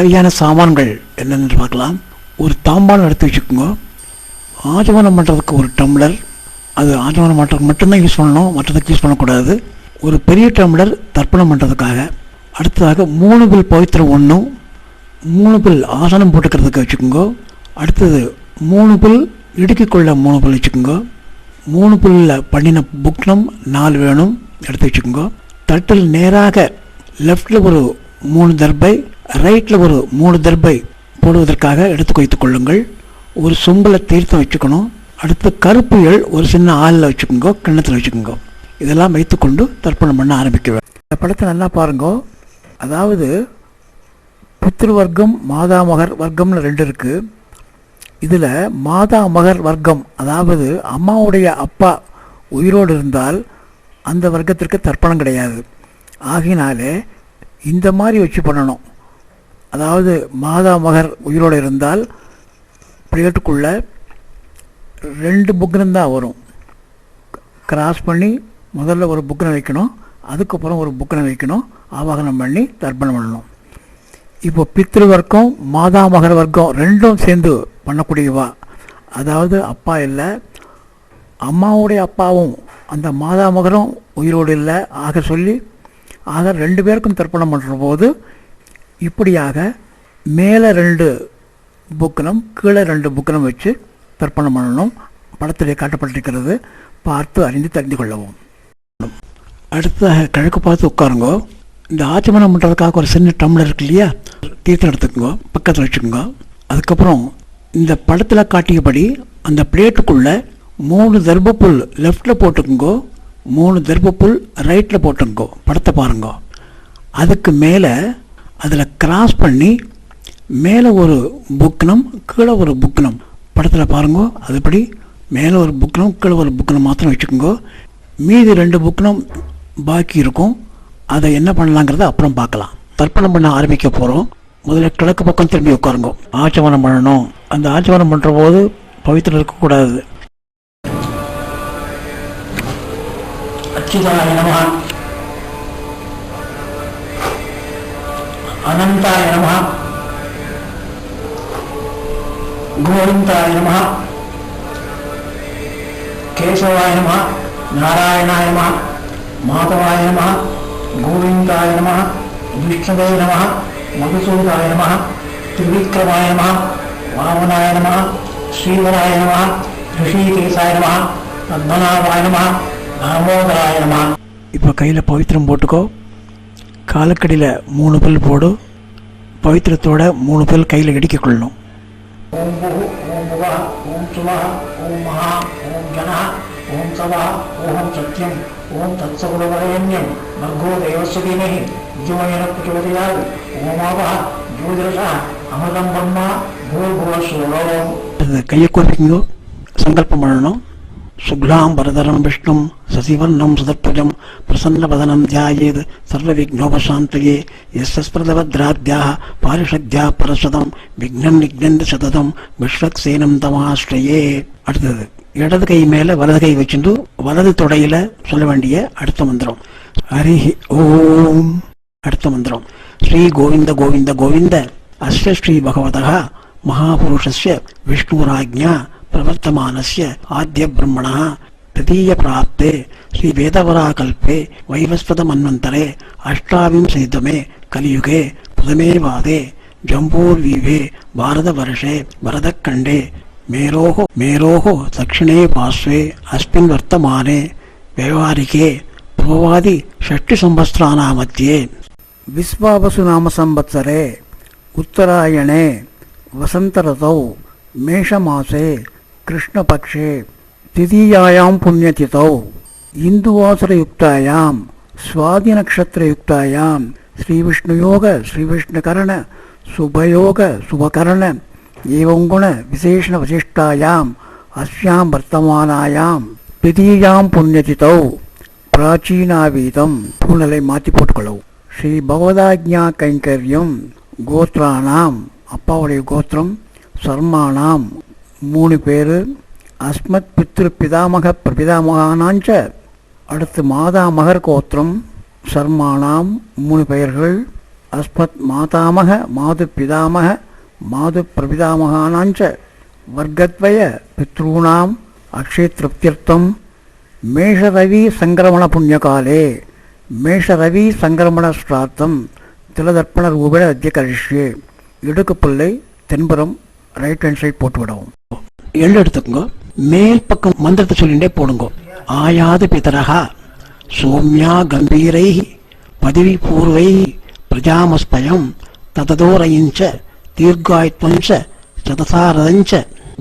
தேவையான சாமான்கள் என்னென்னு பார்க்கலாம். ஒரு தாம்பாளம் எடுத்து வச்சுக்கோங்க. ஆஜமனம் பண்ணுறதுக்கு ஒரு டம்ளர், அது ஆஜமனம் பண்ணுறதுக்கு மட்டும்தான் யூஸ் பண்ணணும், மற்றதுக்கு யூஸ் பண்ணக்கூடாது. ஒரு பெரிய டம்ளர் தர்ப்பணம் பண்ணுறதுக்காக. அடுத்ததாக 3 பில் பவித்திரம் 1, 3 பில் ஆசனம் போட்டுக்கிறதுக்கு வச்சுக்கோங்க. அடுத்தது 3 பில் இடுக்கிக்குள்ள 3 பில் வச்சுக்கோங்க. 3 பில்லில் பண்ணின புக்னம் 4 வேணும், எடுத்து வச்சுக்கோங்க. தட்டில் நேராக லெஃப்டில் ஒரு 3 தர்பை, ரைட்டில் ஒரு 3 தர்பை போடுவதற்காக எடுத்து வைத்துக் கொள்ளுங்கள். ஒரு சொம்பில் தீர்த்தம் வச்சுக்கணும். அடுத்து கருப்பு எள் ஒரு சின்ன ஆளில் வச்சுக்கோங்க, கிண்ணத்தில் வச்சுக்கோங்க. இதெல்லாம் வைத்துக்கொண்டு தர்ப்பணம் பண்ண ஆரம்பிக்க வேண்டும். இந்த படத்தை நல்லா பாருங்க. அதாவது பித்ரு வர்க்கம் மாதாமகர் வர்க்கம்னு 2 இருக்குது. இதில் மாதாமகர் வர்க்கம், அதாவது அம்மாவுடைய அப்பா உயிரோடு இருந்தால் அந்த வர்க்கத்திற்கு தர்ப்பணம் கிடையாது. ஆகினாலே இந்த மாதிரி வச்சு பண்ணணும். அதாவது மாதாமகர் உயிரோடு இருந்தால் பிளேட்டுக்குள்ளே 2 புக்னம் தான் வரும். கிராஸ் பண்ணி முதல்ல ஒரு புக்னம் வைக்கணும், அதுக்கப்புறம் ஒரு புக்னம் வைக்கணும், ஆவாகனம் பண்ணி தர்ப்பணம் பண்ணணும். இப்போ பித்ரு வர்க்கம் மாதாமகர் வர்க்கம் 2ம் சேர்ந்து பண்ணக்கூடியவா. அதாவது அப்பா இல்லை, அம்மாவுடைய அப்பாவும் அந்த மாதாமகரும் உயிரோடு இல்லை ஆக சொல்லி 2 பேருக்கும் தர்ப்பணம் பண்ணுற போது இப்படியாக மேலே 2 புக்கனம் கீழே 2 புக்கனம் வச்சு தர்ப்பணம் பண்ணணும். படத்திலே காட்டப்பட்டிருக்கிறது, பார்த்து அறிந்து தெரிந்து கொள்ளவும். அடுத்ததாக கிழக்கு பார்த்து உட்காருங்க. இந்த ஆச்சமனம் பண்ணுறதுக்காக ஒரு சின்ன டம்ளர் இருக்கு இல்லையா, தீர்த்தம் எடுத்துக்கோங்க, பக்கத்தில் வச்சுக்கோங்க. அதுக்கப்புறம் இந்த படத்தில் காட்டியபடி அந்த பிளேட்டுக்குள்ளே 3 தர்பப்புல் லெஃப்டில் போட்டுக்குங்கோ, 3 தர்பப்புல் ரைட்டில் போட்டுங்கோ. படத்தை பாருங்க. அதுக்கு மேலே அதில் கிராஸ் பண்ணி மேலே ஒரு புக்னம் கீழே ஒரு புக்னம், படத்தில் பாருங்க. அதுபடி மேலே ஒரு புக்னம் கீழே ஒரு புக்னம் மாத்திரம் வச்சுக்கோங்க. மீதி 2 புக்னம் பாக்கி இருக்கும். அதை என்ன பண்ணலாங்கிறத அப்புறம் பார்க்கலாம். தர்ப்பணம் பண்ண ஆரம்பிக்க போகிறோம். முதல்ல கிழக்கு பக்கம் திரும்பி உட்காருங்க. ஆச்சமனம் பண்ணணும். அந்த ஆச்சமனம் பண்ணுற போது பவித்திரம் இருக்கக்கூடாது. அச்சுதாய நமஹ, அனந்தாய நமஹ, கோவிந்தாய நமஹ, கேசவாய நமஹ, நாராயணாய நமஹ, மாதவாய நமஹ, கோவிந்தாய நமஹ, விஷ்ணவே நமஹ, மதுசூதாய நமஹ, திரிவிக்ரமாய நமஹ, வாமனாய நமஹ, ஸ்ரீவராய நமஹ, ரிஷிகேசாய நமஹ, பத்மநாபாய நமஹ, தாமோதராய நமஹ. இப்போ கையில் பவித்திரம் போட்டுக்கோ. காலக்கடியில் 3 பில் போடு. பவித்திரத்தோட 3 பில் கையில் இடிக்க கொள்ளணும். ஓம் பூ, ஓம் புவா, ஓம் சுவா, ஓம் மகா, ஓம் ஜனா, ஓம் சவா, ஓம் சத்யம், ஓம் தத்சகுலவரேண்யம், மர்கோ தேவஸ்ய தீமஹி வித்மஹே பிரச்சோதயாத், ஓமாவா ஜோதிரசா அமிர்தம் பிரம்மா பூர்புவஸ்வரம். கையை கோர்ப்பிங்கோ, சங்கல்பம் பண்ணணும். சுக்லாம் பரதரம் விஷ்ணும் சசிவர்ணம் சதத்வஜம் பிரசன்னவதனம் தியாயேத் சர்வவிக்னோபசாந்தயே யஸ்ஸ்பிரதவத்ராத்யாः பாரிஷத்யா பரசதம் விக்னம் நிக்னந்தி சததம் விஸ்வக்சேனம் தமாஸ்ரயே. அடுத்தது இடது கை மேலே வலது கை வச்சுட்டு வலது தொடையில் சொல்ல வேண்டிய அடுத்த மந்திரம் ஹரி ஓம். அடுத்த மந்திரம் ஸ்ரீ கோவிந்த கோவிந்த கோவிந்த அஸ்ய ஸ்ரீ பகவதः மகாபுருஷஸ்ய விஷ்ணுராஜ்ஞா பிரவர்த்தமானஸ்ய ஆத்ய பிரம்மணः तृतीय प्राप्ते श्री वेदवराकल्पे वैवस्वत मन्वन्तरे अष्टाविंशतितमे कलियुगे प्रथमे वादे जम्बूर्वीभे भारतवर्षे भरतखण्डे मेरोः दक्षिणे पार्श्वे अस्मिन् वर्तमाने व्यवहारिके पूर्ववादि षष्टिसंवत्सराणां मध्ये विश्वावसु नाम संवत्सरे उत्तरायणे वसन्तऋतौ मेषमासे कृष्णपक्षे द्वितीयायां पुण्यतिथौ इंदुवासरयुक्तायां स्वादिनक्षत्रयुक्तायां श्रीविष्णुयोग श्रीविष्णुकर्ण शुभयोग शुभकर्ण एवं गुण विशेषण वशिष्ठायाम् अस्यां वर्तमानायां द्वितीयां पुण्यतिथौ प्राचीनावीतं पूर्णले माति पोट्टुकोल्लवु श्री भगवदाज्ञा कैंकर्यं गोत्राणाम् अप्पावुடைய गोत्रम सर्माणां 3 பேர் अस्मत् पितृ पितामह प्रपितामहानांच அடுத்து மாதாமகர் கோத்திரம் சர்மானாம் 3 பெயர்கள். அஸ்மத் மாதாமக மாது பிதாமக மாது பிரபிதாமகானாஞ்ச வர்க்கத்வய பித்ருணாம் அக்ஷய திருப்தியர்த்தம் மேஷரவி சங்கிரமண புண்ணியகாலே மேஷரவி சங்கிரமண ஸ்ராத்தம் திலதர்ப்பண ரூபேண அத்திய கரிஷ்யே. இடுக்கு பிள்ளை தென்புறம் ரைட் ஹேண்ட் சைட் போட்டு விடவும். எள்ளு எடுத்துக்கோங்க. மேல் பக்கம் மந்திரத்தை சொல்லிட்டே போடுங்க. ஆயாது பிதரஹா சோம்யா கம்பீரை பதவி பூர்வை பிரஜாமஸ்பயம் தததோரயிஞ்ச தீர்காயுத்வஞ்ச சதசாரதஞ்ச.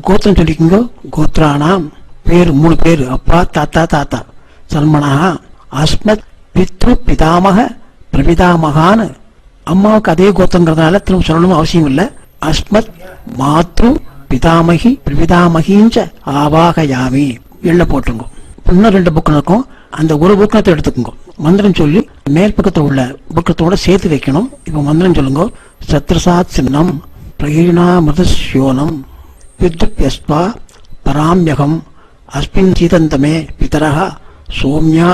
கோத்திரம் சொல்லிக்கோங்க. கோத்ரானாம் பேர் 3 பேர், அப்பா தாத்தா தாத்தா. சல்மனா அஸ்மத் பித்ரு பிதாமக பிரபிதாமகான்னு. அம்மாவுக்கு அதே கோத்திரங்கிறதுனால திரும்ப சொல்லணும் அவசியம் இல்லை. அஸ்மத் மாத்ரு பிதாமகி பிரபிதாமகிஞ்ச ஆவாகயாமி. எள்ள போட்டுங்க. இன்னும் 2 புக்கம் இருக்கும். அந்த ஒரு புக்கத்தை எடுத்துக்கோங்க. மந்திரம் சொல்லி மேல் பக்கத்தில் உள்ள புக்கத்தோட சேர்த்து வைக்கணும். இப்ப மந்திரம் சொல்லுங்க. சத்ரசாத் சின்னம் பிரகீணா மிருதஸ்யோனம் வித்யுப்யஸ்வா பராம்யகம் அஸ்மின் சீதந்தமே பிதரஹ சோம்யா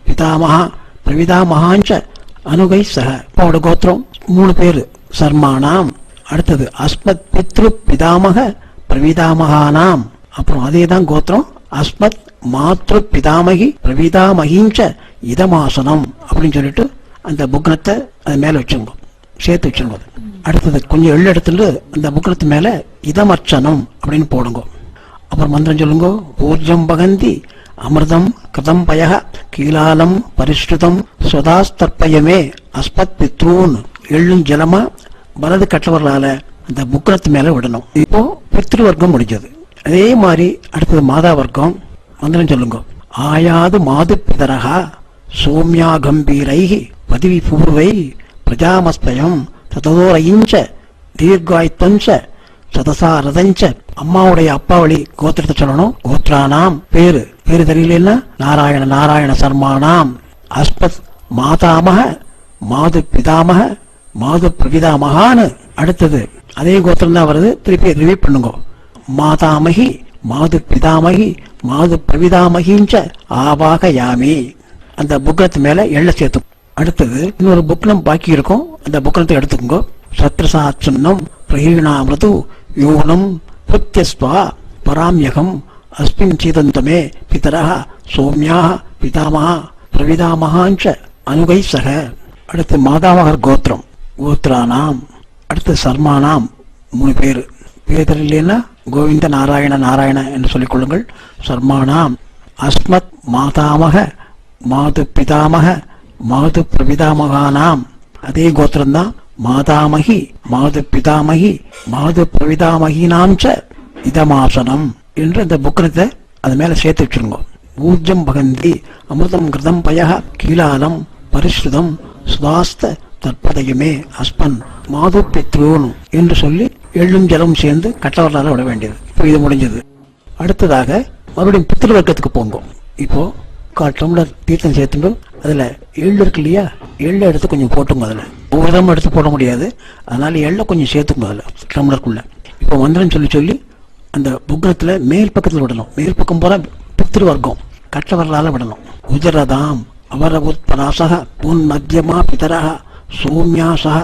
பிதாமஹா பிரவிதாமகாஞ்ச அனுகை சக. அவரோட கோத்திரம் 3 பேர் சர்மானாம். அடுத்தது அஸ்மத் பித்ரு பிதாமக பிரவிதாமகானாம். அப்புறம் அதே தான் கோத்திரம் அஸ்மத் மாத்ரு பிதாமகி பிரவிதாமகிஞ்ச இதமாசனம் அப்படின்னு சொல்லிட்டு அந்த புக்னத்தை அது மேல வச்சுங்க, சேர்த்து வச்சுங்க. அடுத்தது கொஞ்சம் எள்ளு எடுத்துட்டு அந்த புக்னத்து மேல இதமர்ச்சனம் அப்படின்னு போடுங்க. அப்புறம் மந்திரம் சொல்லுங்க. ஊர்ஜம் பகந்தி அமிர்தம் கிருதம் பய கீலாலம் பரிஷ்டுதம் ஸ்வதாஸ்தர்ப்பயமே அஸ்மத் பித்ரூன். எள்ளும் ஜலமா வலது கட்டவர்களால அந்த புக்னத்து மேல விடணும். இப்போ பித்ரு வர்க்கம் முடிஞ்சது. அதே மாதிரி அடுத்தது மாதா வர்க்கம். மந்திரம் சொல்லுங்க. ஆயாது மாது பிதரஹா சோம்யா கம்பீரை பதவி பூர்வை பிரஜாமஸ்பயம் ததோரயிஞ்ச தீர்காயுத்வஞ்ச சதசாரதஞ்ச. அம்மாவுடைய அப்பா வழி கோத்திரத்தை சொல்லணும். கோத்ரானாம் பேரு தெரியலன்னா நாராயண நாராயண சர்மானாம் அஸ்மத் மாதாமக மாது பிதாமக மாது பிரபிதாமகான்னு. அடுத்தது அதே கோத்திரம் தான் வருது. திருப்பி ரிவ்யூ பண்ணுங்க. மாதாமகி மாது பிதாமகி மாது பிரவிதாமகிஞ்ச ஆவாகயாமி. அந்த புக்னத்து மேல எள்ள சேர்த்து. அடுத்தது இன்னொரு புக்னம் பாக்கி இருக்கும். அந்த புக்னத்தை எடுத்துக்கோங்க. சத்ரசாத் சின்னம் பிரகீணாமிருது யோனம் பிரத்யஸ்வா பராம்யகம் அஸ்மின் சீதந்தமே பிதரஹ சோம்யா பிதாமஹா பிரவிதாமகாஞ்ச அனுகை சக. அடுத்து மாதாமகர் கோத்திரம். கோத்ரானாம். அடுத்து சர்மானாம் 3 பேர். பேர் இல்லைன்னா கோவிந்த நாராயண நாராயண என்று சொல்லிக் கொள்ளுங்கள். சர்மானாம் அஸ்மத் மாதாமக மாது பிதாமக மாது பிரபிதாமகானாம். அதே கோத்திரம்தான். மாதாமகி மாது பிதாமகி மாது பிரவிதாமகினாம்ச இதமாசனம் என்று அந்த புக்கனத்தை அது மேல சேர்த்து வச்சிருங்க. ஊர்ஜம் பகந்தி அமிர்தம் கிருதம் பய கீலாலம் பரிஷ்டுதம் சுதாஸ்த தற்பதையுமே அஸ்மன் மாது பித்ரூன் என்று சொல்லி எள்ளும் ஜலம் சேர்ந்து கட்டவர்களால விட வேண்டியது. இப்போ இது முடிஞ்சது. அடுத்ததாக மறுபடியும் பித்ரு வர்க்கத்துக்கு போங்க. இப்போ 1/4 டம்ளர் தீர்த்தம் சேர்த்துட்டு அதுல எள்ளு இருக்கு இல்லையா, எள்ளை எடுத்து கொஞ்சம் போட்டுங்க. அதுல ஒவ்வொரு தரம் எடுத்து போட முடியாது, அதனால எள்ளை கொஞ்சம் சேர்த்துங்க அதுல டம்ளருக்குள்ள. இப்போ மந்திரம் சொல்லி அந்த புக்னத்துல மேல் பக்கத்தில் விடணும். மேல் பக்கம் போற பித்ரு வர்க்கம் கட்டவர்களால விடணும். உஜரதாம் அவரபுத் பராசக புன் மத்தியமா பிதரஹ சோம்யாசக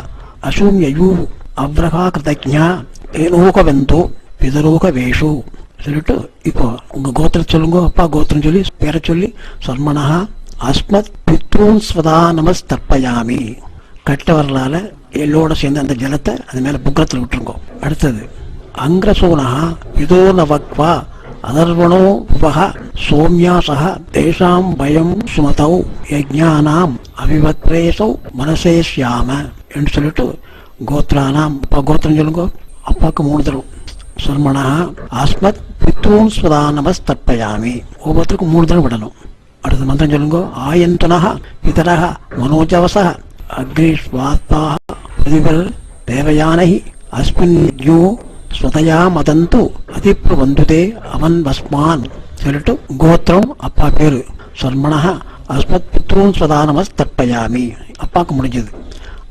அசூம்யயூ அவ்ரகா கிருதஜ்ஞா ஏனோகவெந்தோ பிதரோக வேஷு சொல்லிட்டு இப்போ உங்க கோத்திரம் சொல்லுங்க. அப்பா கோத்திரம் சொல்லி பேரை சொல்லி சர்மனா அஸ்மத் பித்ரூன் ஸ்வதா நமஸ்தர்ப்பயாமி. கட்டவர்களால எல்லோட சேர்ந்து அந்த ஜலத்தை அது மேல புக்கத்தில் விட்டுருங்க. அடுத்தது அங்கிரசோனா இதோ நவக்வா அதர்வணோ உபக சோம்யாசக தேசாம் பயம் சுமதௌ யஜ்ஞானாம் அவிவத்ரேசௌ மனசேஷ்யாம என்று சொல்லிட்டு கோத்ரானாம். அப்பா கோத்திரம் சொல்லுங்க. அப்பாவுக்கு 3 தரம். சர்மனா அஸ்மத் பித்ரூன் ஸ்வதா நமஸ்தர்ப்பயாமி. ஒவ்வொருத்தருக்கும் 3 தரம் விடணும். அடுத்த மந்திரம் சொல்லுங்க. ஆயந்தனஹ பிதரஹ மனோஜவசஹ அக்னிஸ்வாத்பாஹ பிருதிவர் தேவயானஹி அஸ்மின் யோ ஸ்வதயா மதந்து அதிப்ரவந்துதே அவன் வஸ்மான் சொல்லிட்டு கோத்திரம் அப்பா பேரு சர்மனஹ அஸ்மத் பித்ரூன் ஸ்வதா நமஸ்தர்ப்பயாமி. அப்பாவுக்கு முடிஞ்சது.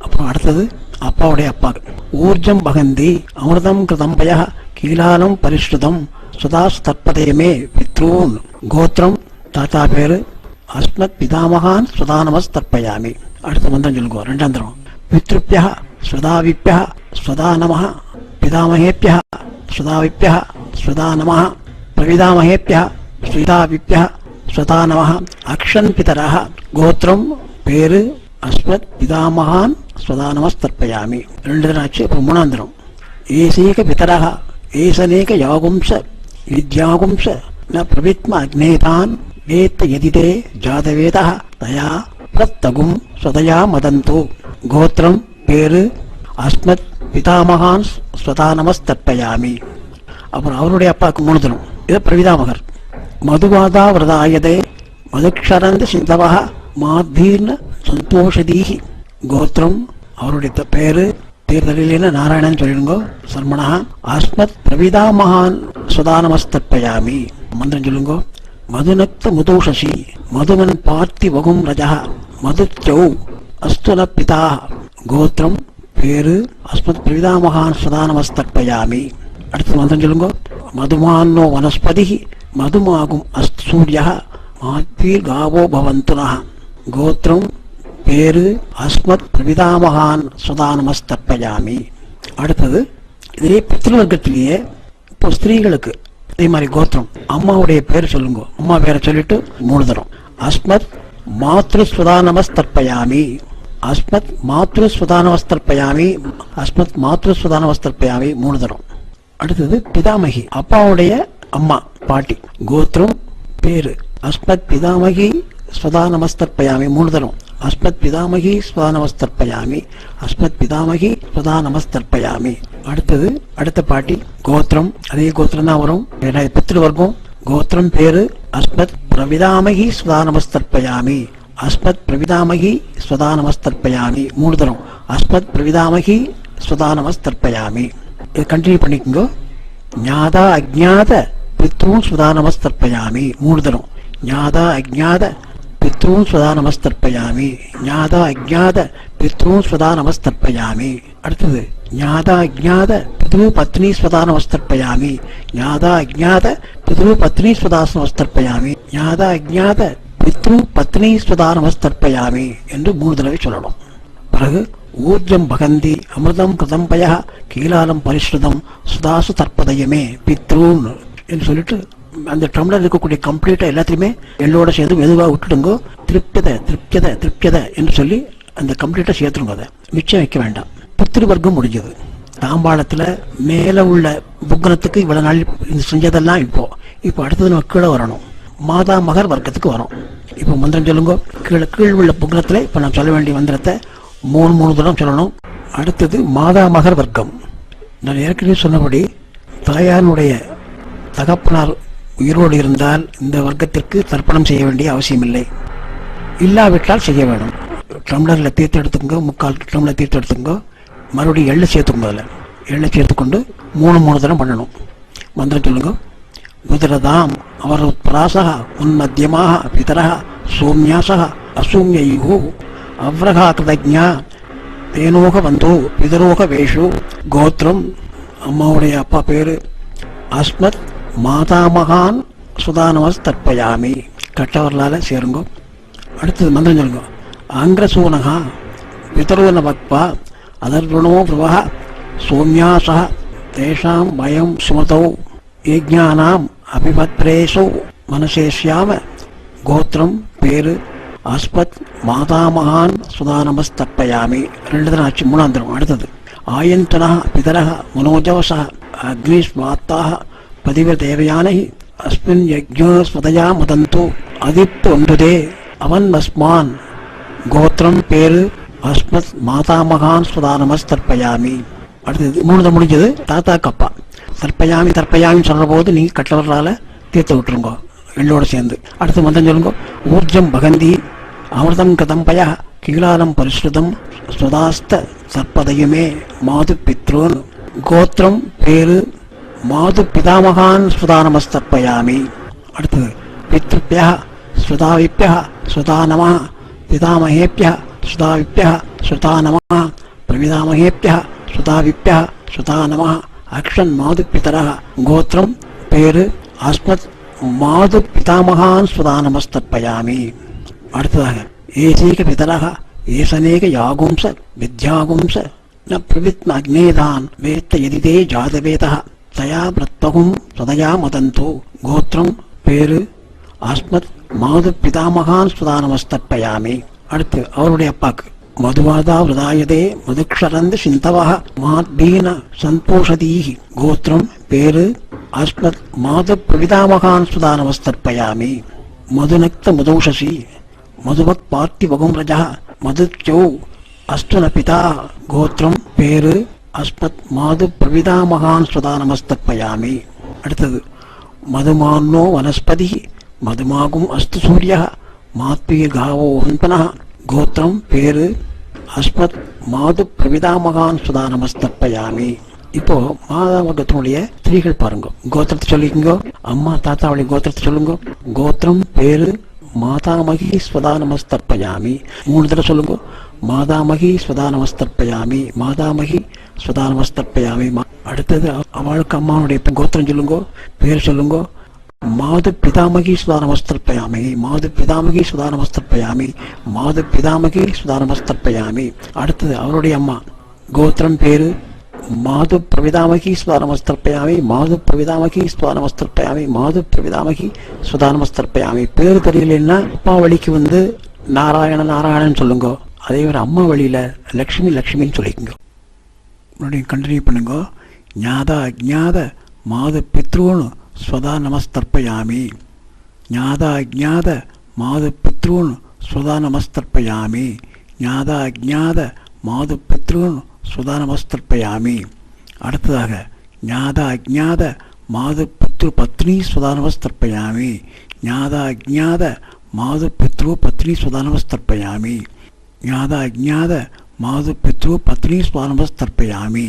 அப்புறம் அடுத்தது அப்பாவுடைய அப்பாவுக்கு ஊர்ஜம் பகந்தி அமிர்தம் கிருதம் பய கீலாலம் பரிஷ்டுதம் சுதாஸ்தர்ப்பதயமே பித்ரூன். கோத்திரம் தாத்தா பேரு அஸ்மத் பிதாமகான் சுதானமஸ்தர்ப்பயாமி. அடுத்த மந்திரம் சொல்லுங்க. 2ஆம் தரம் பித்ருப்யः ஸ்வதாவிப்யः ஸ்வதா நமः பிதாமகேப்யः ஸ்வதாவிப்யः ஸ்வதா நமः பிரவிதாமகேப்யः ஸ்வதாவிப்யः ஸ்வதா நமः அக்ஷன் பிதரः கோத்திரம் பேரு அஸ்மத் பிதாமகான் ஸ்வதா நமஸ்தர்ப்பயாமி. ரெண்டு தினம் ஆச்சு. இப்போ மூணாம் தினம் ஏசேக பிதரः ஏசனேக யாகும்ச வித்யாகும்ச ந பிரவித்ம அக்னேதான் வேத்த யதிதே ஜாதவேதः தயா பிரத்தகும் ஸ்வதயா மதந்து கோத்திரம் பேரு அஸ்மத் பிதாமகான் ஸ்வதா நமஸ்தர்ப்பயாமி. அப்புறம் அவருடைய அப்பாவுக்கு மூணு தினம். இது பிரவிதாமகர். மதுவாதா விரதாயதே மதுக்ஷரந்த சிந்தவா மாத்தீர்ண சந்தோஷதீஹி கோத்திரம் அவருடைய பேரு தீர்த்தலிலேன நாராயணன் சொல்லிடுங்கோ. சர்மணா அஸ்மத் பிரவிதாமகான் ஸ்வதா நமஸ்தர்ப்பயாமி. மந்திரம் சொல்லுங்கோ. மதுநக்த முதோஷசி மதுமன் பார்த்தி வகும் ரஜா மதுச்சௌ அஸ்துல பிதா கோத்திரம் பேரு அஸ்மத் பிரவிதாமகான் ஸ்வதா நமஸ்தர்ப்பயாமி. அடுத்த மந்திரம் சொல்லுங்கோ. மதுமானோ வனஸ்பதி மதுமாகும் அஸ்தூரிய மாத்வீர் காவோ பவந்துனா கோத்திரம் பேரு அஸ்மத் பிரவிதாமகான் ஸ்வதா நமஸ்தர்ப்பயாமி. அடுத்தது இதே பித்ருவர்க்கத்திலேயே இப்போ ஸ்திரீகளுக்கு அதே மாதிரி கோத்திரம் அம்மாவுடைய பேர் சொல்லுங்க. அம்மா பேரை சொல்லிட்டு மூணு தரம் அஸ்மத் மாத்ரு ஸ்வதா நமஸ்தர்ப்பயாமி. அஸ்மத் மாத்ரு ஸ்வதா நமஸ்தர்ப்பயாமி. அஸ்மத் மாத்ரு ஸ்வதா நமஸ்தர்ப்பயாமி மூணு தரம். அடுத்தது பிதாமகி அப்பாவுடைய அம்மா பாட்டி கோத்திரம் பேரு அஸ்மத் பிதாமகி ஸ்வதா நமஸ்தர்ப்பயாமி மூணு தரம். அஸ்மத் பிதாமகி ஸ்வதா நமஸ்தர்ப்பயாமி. அஸ்மத் பிதாமகி ஸ்வதா நமஸ்தர்ப்பயாமி. அடுத்தது அடுத்த பாட்டி கோத்திரம் அதே கோத்திரம் தான் வரும். பித்ருவர்க்கம் கோத்திரம் பேரு அஸ்மத் பிரவிதாமகி ஸ்வதா நமஸ்தர்ப்பயாமி. அஸ்மத் பிரவிதாமகி ஸ்வதா நமஸ்தர்ப்பயாமி மூணு தரம். அஸ்மத் பிரவிதாமகி ஸ்வதா நமஸ்தர்ப்பயாமி. இது கண்டினியூ பண்ணிக்கோங்க. ஞாதா அஜ்ஞாத பித்ரூன் ஸ்வதா நமஸ்தர்ப்பயாமி மூணு தரம். ஞாதா அஜ்ஞாத பித்ரூன் ஸ்வதா நமஸ்தர்ப்பயாமி. ஞாதா அஜ்ஞாத பித்ரூன் ஸ்வதா நமஸ்தர்ப்பயாமி. அடுத்தது ஞாதா அஜ்ஞாத பித்ரு பத்னி ஸ்வதா நமஸ்தர்ப்பயாமி. ஞாதா அஜ்ஞாத பித்ரு பத்னி ஸ்வதா நமஸ்தர்ப்பயாமி. ஞாதா அஜ்ஞாத பித்ரு பத்னி ஸ்வதா நமஸ்தர்ப்பயாமி என்று மூணு தடவை சொல்லணும். பிறகு ஊர்ஜம் பகந்தி அமிர்தம் கிருதம்பய கீலாலம் பரிஷ்ருதம் சுதாசு தற்பதயமே பித்ரூன் என்று சொல்லிட்டு அந்த டம்ளர் இருக்கக்கூடிய கம்ப்ளீட்டா எல்லாத்தையுமே எள்ளோட சேர்ந்து மெதுவாக விட்டுடுங்க. திருப்தியத திருப்தியத திருப்தியத என்று சொல்லி அந்த கம்ப்ளீட்டா சேர்த்துருங்க. அதை மிச்சம் வைக்க வேண்டாம். பித்ருவர்க்கம் முடிஞ்சது. தாம்பாளத்துல மேல உள்ள புக்கனத்துக்கு இவ்வளவு நாள் செஞ்சதெல்லாம் இப்போ அடுத்தது நம்ம கீழே வரணும். மாதா மகர் வர்க்கத்துக்கு வரும். இப்போ மந்திரம் சொல்லுங்க. கீழ் உள்ள புக்கனத்துல இப்ப நான் சொல்ல வேண்டிய மந்திரத்தை மூணு தரம் சொல்லணும். அடுத்தது மாதா மகர் வர்க்கம். நான் ஏற்கனவே சொன்னபடி தாயாருடைய தகப்பனார் உயிரோடு இருந்தால் இந்த வர்க்கத்திற்கு தர்ப்பணம் செய்ய வேண்டிய அவசியம் இல்லை. இல்லாவிட்டால் செய்ய வேணும். டம்ளர்ல தீர்த்து எடுத்துக்கோ. 3/4 டம்ளர் தீர்த்து எடுத்துக்கோ. மறுபடியும் எள்ளு சேர்த்துக்கோங்க. அதில் எள்ளை சேர்த்துக்கொண்டு மூணு தரம் பண்ணணும். மந்திரம் சொல்லுங்க. குதிரதாம் அவர் பராசக உன்மத்தியமாக பிதரக சோம்யாசக அசூமியோ அவ்ரகா கிருதஜா தேனோக வந்தோ பிதரோக வேஷு கோத்திரம் அம்மாவுடைய அப்பா பேரு அஸ்மத் மாதாமகான் சுதா நமஸ்தர்ப்பயாமி. கட்டவர்களால சேருங்கோ. அடுத்தது மந்திரம் சொல்லுங்க. அங்கிரசூனகா பிதரோன பக்வா அதர்வணோ பிரவா சோம்யாசா தேஷாம் பயம் சுமதோ யஜ்ஞானாம் அபிபத்ரேசோ மனசேஷ்யாம கோத்திரம் பேரு அஸ்மத் மாதாமகான் சுதா நமஸ்தர்ப்பயாமி. ரெண்டு தினம் ஆச்சு. மூணாம் தினம். அடுத்தது ஆயந்தனா பிதரக மனோஜவசா அக்னிஸ்வாத்தாக பதிவ தேவயானை அஸ்மின் யஜ்ஞோ ஸ்வதயா மதந்தோ அதிப்து ஒன்றுதே அவன் அஸ்மான் கோத்திரம் பேரு அஸ்மத் மாதாமகான் ஸ்வதா நமஸ்தர்ப்பயாமி. அடுத்தது மூணு தான் முடிஞ்சது. தாத்தா கப்பா தர்ப்பயாமி சொல்ற போது நீங்க கட்டவர்களால தீர்த்து விட்டுருங்க எள்ளோட சேர்ந்து. அடுத்து மந்திரம் சொல்லுங்க. ஊர்ஜம் பகந்தி அமிர்தம் கதம்பய கீழாலம் பரிசுதம் ஸ்வதாஸ்த தர்ப்பதயுமே மாது பித்ரோன் கோத்திரம் பேரு மாது பிதாமகான் ஸ்வதா நமஸ்தர்ப்பயாமி. அடுத்தது பித்ருப்யா ஸ்வதாவிப்யா ஸ்வதா நம பிதாமகேப்யா ஸ்வதாவிப்யா ஸ்வதா நம பிரவிதாமகேப்யா ஸ்வதாவிப்யா ஸ்வதா நம அக்ஷன் மாது பிதரக கோத்திரம் பேரு அஸ்மத் மாது பிதாமகான் ஸ்வதா நமஸ்தர்ப்பயாமி. அடுத்ததாக ஏசீக பிதரக ஏசனேக யாகும்ச வித்யாகும்ச ந பிரவித்ன அக்னேதான் வேத்த எதிதே ஜாதவேதா தயா பிரத்வகும் சதயா மதந்தோ. கோத்திரம் பேரு அஸ்மத் மாது பிதாமகான் சுதானமஸ்தர்ப்பயாமி. அடுத்து அவருடைய அப்பாக்கு மதுவாதா விரதாயதே மதுக்ஷரந்து சிந்தவா மாத்பீன சந்தோஷதீஹி. கோத்திரம் பேரு அஸ்மத் மாது பிரவிதாமகான் சுதானமஸ்தர்ப்பயாமி. மதுநக்த மதோஷசி மதுவக் பார்த்திவகும் ரஜா மதுச்சௌ அஸ்துன பிதா. கோத்திரம் பேரு அஸ்மத் மாது பிரவிதாமகான் சுதானமஸ்தர்ப்பயாமி. அடுத்தது மதுமான்னோ வனஸ்பதி மதுமாகும் அஸ்து சூரிய மாத்வீர்காவோ ஹன்பனா. கோத்திரம் பேரு அஸ்மத் மாது பிரவிதாமகான் சுதானமஸ்தர்ப்பயாமி. இப்போ மாதாவகத்தினுடைய ஸ்திரீகள் பாருங்க. கோத்திரத்தை சொல்லிக்கோங்க. அம்மா தாத்தாவுடைய கோத்திரத்தை சொல்லுங்க. கோத்திரம் பேரு மாதாமகி ஸ்வதானமஸ்தர்ப்பயாமி. 3 தடவை சொல்லுங்க. மாதாமகி ஸ்வதானமஸ்தர்ப்பயாமி, மாதாமகி ஸ்வதானமஸ்தர்ப்பயாமி. அடுத்தது அவளுக்கு அம்மாவுடைய கோத்திரம் சொல்லுங்க, பேர் சொல்லுங்க. மாது பிதாமகி சுதானமஸ்தர்ப்பயாமி, மாது பிதாமகி சுதானமஸ்தர்ப்பயாமி, மாது பிதாமகி சுதானமஸ்தர்ப்பயாமி. அடுத்தது அவருடைய அம்மா கோத்திரம் பேரு மாது பிரவிதாமகி சுதானமஸ்தர்ப்பயாமி, மாது பிரவிதாமகி சுதானமஸ்தர்ப்பயாமி, மாது பிரவிதாமகி சுதானமஸ்தர்ப்பயாமி. பேரு தெரியலன்னா அப்பா வழிக்கு நாராயணன் நாராயணன் சொல்லுங்க. அதே மாதிரி அம்மா வழியில லக்ஷ்மி லக்ஷ்மின்னு சொல்லிக்கோங்க. மறுபடியும் கண்டினியூ பண்ணுங்க. ஞாதா அஜ்ஞாத மாது பித்ருன்னு ஸ்வதா நமஸ்தர்ப்பயாமி, ஞாதா அஜ்ஞாத மாது பித்ருன்னு ஸ்வதா நமஸ்தர்ப்பயாமி, ஞாதா அஜ்ஞாத மாது பித்ருன்னு ஸ்வதா நமஸ்தர்ப்பயாமி. அடுத்ததாக ஞாதா அஜ்ஞாத மாது பித்ரு பத்னி ஸ்வதா நமஸ்தர்ப்பயாமி, ஞாதா அஜ்ஞாத மாது பித்ரு பத்னி ஸ்வதா நமஸ்தர்ப்பயாமி, ஞாதா அஜ்ஞாத மாது பித்ரு பத்னி ஸ்வதா நமஸ்தர்ப்பயாமி.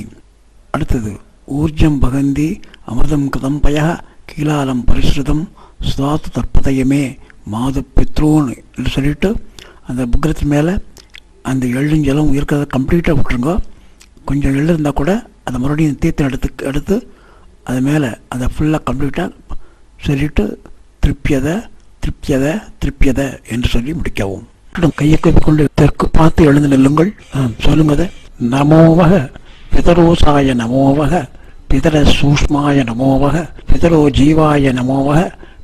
அடுத்தது ஊர்ஜம் பகந்தி அமிர்தம் கிருதம் பய கீழாலம் பரிசுதம் சுதாத்து தற்பதயமே மாது பித்ருன்னு என்று சொல்லிட்டு அந்த புக்கிரத்து மேலே அந்த எள்ளும் ஜலம் இருக்கிறத கம்ப்ளீட்டாக விட்டுருங்க. கொஞ்சம் எள்ளு இருந்தால் கூட அதை மறுபடியும் தீர்த்தம் எடுத்து அது மேலே அதை ஃபுல்லாக கம்ப்ளீட்டாக சொல்லிட்டு திருப்பியதை திருப்பியதை திருப்பியதை என்று சொல்லி முடிக்கவும். கையை கொண்டு தெற்கு பார்த்து எழுந்து நில்லுங்கள். சொல்லுங்க. நமோவக பிதரோசாய நமோவக, பிதர சூஷ்மாய நமோவக, பிதரோ ஜீவாய நமோவக,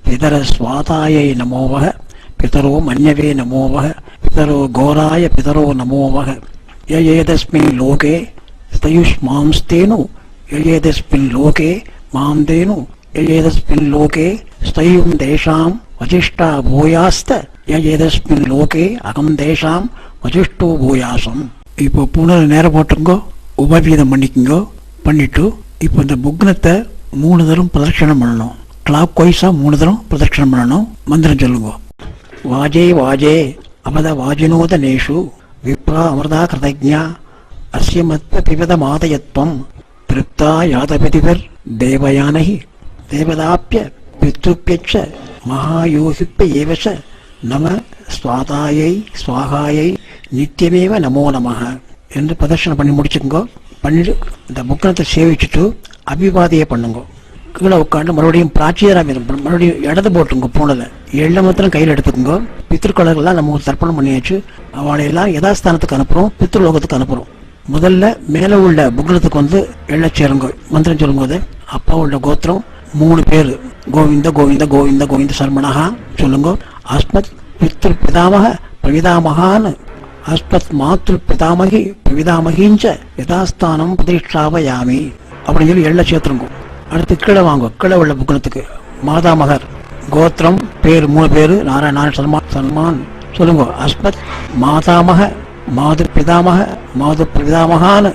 பிதர ஸ்வாதாயை நமோவக, பிதரோ மன்யவே நமோவக, பிதரோ கோராய பிதரோ நமோவக. யேதஸ்மின் லோகே ஸ்தயுஷ்மாம்ஸ்தேனு யேதஸ்மின் லோகே மாம் தேனு யேதஸ்மின் லோகே ஸ்தயும் தேஷாம் வசிஷ்டா பூயாஸ்த யேதஸ்மின் லோகே அகம் தேஷாம் வசிஷ்டோ பூயாசம். இப்போ புனர நேரம் போட்டுங்கோ, உபவீதம் பண்ணிக்கோங்க. பண்ணிட்டு இப்போ இந்த புக்னத்தை 3 தரம் பிரதட்சணம் பண்ணணும். கிளாக் வைஸாக 3 தரம் பிரதட்சணம் பண்ணணும். மந்திரம் சொல்லுங்க. வாஜே வாஜே அபத வாஜினோத நேஷு விப்ரா அமிர்தா கிருதஜ்ஞா அஸ்ய மத்வ பிபத மாதயத்வம் திருப்தா யாதபதிவர் தேவயானஹி தேவதாப்பிய பித்ருப்யச்ச மகாயோகிப்ப ஏவச நம ஸ்வாதாயை ஸ்வாகாயை நித்தியமேவ நமோ நமஹ என்று பிரதர்ஷனம் பண்ணி முடிச்சுக்கோங்க. பண்ணிட்டு இந்த புக்கனத்தை சேவிச்சுட்டு அபிவாதியை பண்ணுங்க. கீழே உட்காந்து மறுபடியும் பிராச்சியராக மறுபடியும் இடது போட்டுங்க. போனதை எள்ள மாத்திரம் கையில் எடுத்துக்கோங்க. பித்ருக்கலர்கள்லாம் நம்ம தர்ப்பணம் பண்ணியாச்சு. அவளையெல்லாம் யதாஸ்தானத்துக்கு அனுப்புகிறோம், பித்ருலோகத்துக்கு அனுப்புகிறோம். முதல்ல மேலே உள்ள புக்னத்துக்கு எள்ள சேருங்க. மந்திரம் சொல்லும்போது அப்பா உள்ள கோத்திரம் 3 பேர் கோவிந்த கோவிந்த கோவிந்த கோவிந்த சர்மணஹா சொல்லுங்க. அஸ்மத் பித்ரு பிதாமக பிரவிதாமகான்னு அஸ்மத் மாத்ரு பிதாமகி பிரவிதாமகிஞ்ச யதாஸ்தானம் பிரதிஷ்டாவயாமி அப்படின்னு சொல்லி எள்ள சேர்த்துருங்க. அடுத்து கீழே வாங்க. கீழே உள்ள புக்கணத்துக்கு மாதாமகர் கோத்திரம் பேர் 3 பேர் நாராயண சல்மான் சொல்லுங்க. அஸ்மத் மாதாமக மாது பிதாமக மாது பிரவிதாமகான்னு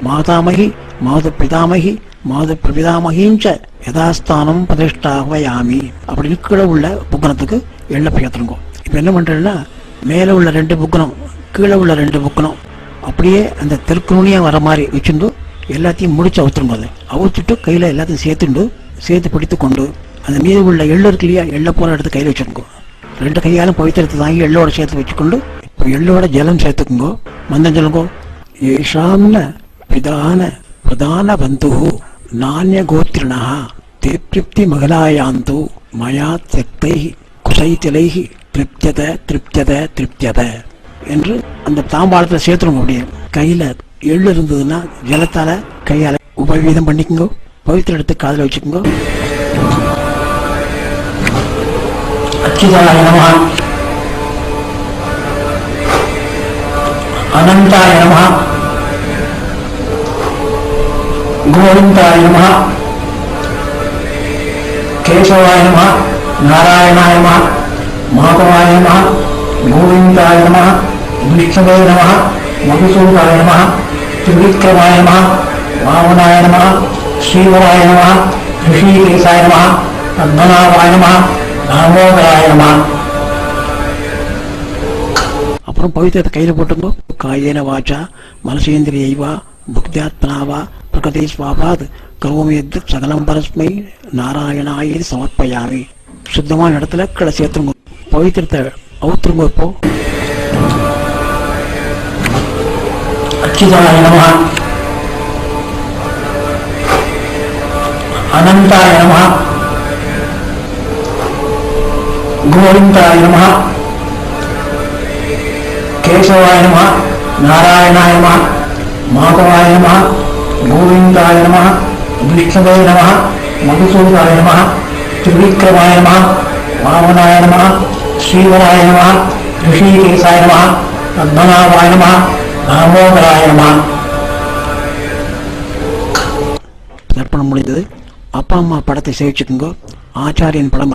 மாதாமகி மாது பிதாமகி மாது பிரவிதாமகிஞ்ச யதாஸ்தானம் பிரதிஷ்டாவயாமி அப்படின்னு கீழே உள்ள புக்கணத்துக்கு எள்ள சேர்த்துருங்க. இப்போ என்ன பண்ணுறேன்னா மேலே உள்ள 2 புக்கணம் கீழே உள்ள 2 புக்கணம் அப்படியே அந்த தெற்கு வர மாதிரி வச்சுட்டு எல்லாத்தையும் முடிச்சு அவுத்துருங்க. அதை அவுத்துட்டு கையில் எல்லாத்தையும் சேர்த்து பிடித்து கொண்டு அந்த மீது உள்ள எள்ளு இருக்கு இல்லையா, எள்ள போல எடுத்து கையில் வச்சுருங்க. 2 கையாலும் பவித்திரத்தை தாங்கி எள்ளோட சேர்த்து வச்சுக்கொண்டு இப்போ எள்ளோட ஜலம் சேர்த்துக்குங்கோ. மந்தம் சொல்லுங்கோ. ஏஷாம்ன பிதான பிரதான பந்து நானிய கோத்திரிணா திருப்தி மகளாயாந்து மயா தியக்தை குசைத்திலை திருப்தியத திருப்தியத திருப்தியத என்று அந்த தாம்பாளத்தில் சேர்த்துடும். அப்படியே கையில் எள்ளு இருந்ததுன்னா ஜலத்தால் கையால் உபவீதம் பண்ணிக்கோங்க. பவித்திர எடுத்து காதில் வச்சுக்கோங்க. அச்சுதாய நமஹ, அனந்தாய நமஹ, கோவிந்தாய நமஹ, கேசவாய நமஹ, நாராயணாய நமஹ, மாதவாய நமஹ, கோவிந்தாய நமஹ, விஷ்ணுவே நமஹ, மதுசூதாய நமஹ, திரிவிக்ரமாய நமஹ, வாமனாய நமஹ, ஸ்ரீவராய நமஹ, ரிஷிகேசாய நமஹ, பத்மநாபாய நமஹ, தாமோதராய நமஹ. அப்புறம் பவித்திரத்தை கையில் போட்டுங்கோ. காயேன வாச்சா மனசேந்திரியைவா புக்தியாத்மனாவா பிரகதி ஸ்வாபாத் கரோமி யத் சகலம் பரஸ்மை நாராயணாய சமர்ப்பயாமி. சுத்தமான இடத்துல கடை சேர்த்துருங்க. பவித்திரத்தை அவுத்துருங்க. இப்போ அச்சுதாய நமஹ, அனந்தாய நமஹ, கோவிந்தாய நமஹ, கேசவாய நமஹ, நாராயணாய நமஹ, மாதவாய நமஹ, கோவிந்தாய நமஹ, விஷ்ணுவே நமஹ, மதுசூதாய நமஹ, திரிவிக்ரமாய நமஹ, வாமனாய நமஹ, ஸ்ரீவராய நமஹ, ரிஷிகேசாய நமஹ, பத்மநாபாய நமஹ, தாமோதராய நமஹ. தர்ப்பணம் முடிந்தது. அப்பா அம்மா படத்தை சேவிச்சுக்குங்க. ஆச்சாரியன் படம்